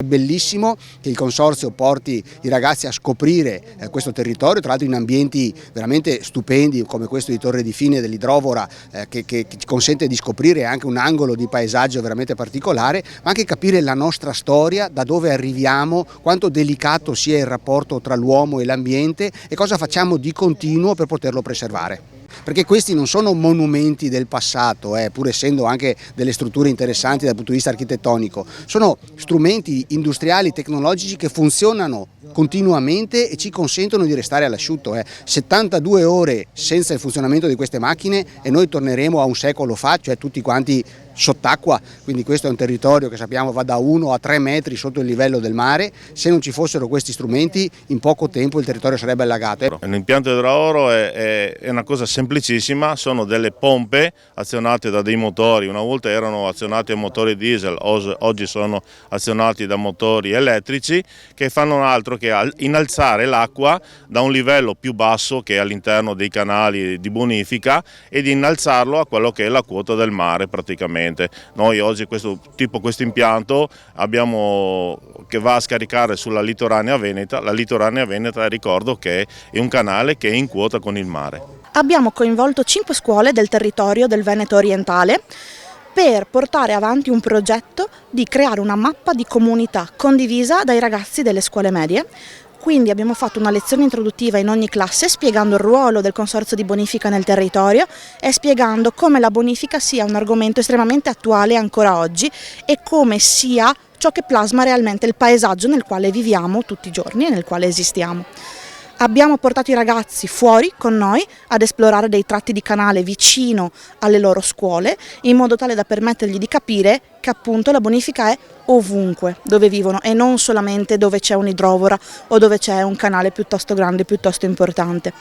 È bellissimo che il consorzio porti i ragazzi a scoprire questo territorio, tra l'altro in ambienti veramente stupendi come questo di Torre di Fine dell'Idrovora, che ci consente di scoprire anche un angolo di paesaggio veramente particolare, ma anche capire la nostra storia, da dove arriviamo, quanto delicato sia il rapporto tra l'uomo e l'ambiente e cosa facciamo di continuo per poterlo preservare. Perché questi non sono monumenti del passato, pur essendo anche delle strutture interessanti dal punto di vista architettonico, sono strumenti industriali, tecnologici che funzionano continuamente e ci consentono di restare all'asciutto. 72 ore senza il funzionamento di queste macchine e noi torneremo a un secolo fa, cioè tutti quanti sott'acqua, quindi questo è un territorio che sappiamo va da 1 a 3 metri sotto il livello del mare. Se non ci fossero questi strumenti in poco tempo il territorio sarebbe allagato. Un impianto idrooro è una cosa semplicissima, sono delle pompe azionate da dei motori, una volta erano azionati a motori diesel, oggi sono azionati da motori elettrici che fanno altro che innalzare l'acqua da un livello più basso che è all'interno dei canali di bonifica e di innalzarlo a quello che è la quota del mare praticamente. Noi oggi questo impianto che va a scaricare sulla litoranea veneta. La litoranea veneta, ricordo che è un canale che è in quota con il mare. Abbiamo coinvolto 5 scuole del territorio del Veneto orientale per portare avanti un progetto di creare una mappa di comunità condivisa dai ragazzi delle scuole medie. Quindi abbiamo fatto una lezione introduttiva in ogni classe spiegando il ruolo del consorzio di bonifica nel territorio e spiegando come la bonifica sia un argomento estremamente attuale ancora oggi e come sia ciò che plasma realmente il paesaggio nel quale viviamo tutti i giorni e nel quale esistiamo. Abbiamo portato i ragazzi fuori con noi ad esplorare dei tratti di canale vicino alle loro scuole in modo tale da permettergli di capire che appunto la bonifica è ovunque dove vivono e non solamente dove c'è un'idrovora o dove c'è un canale piuttosto grande, piuttosto importante.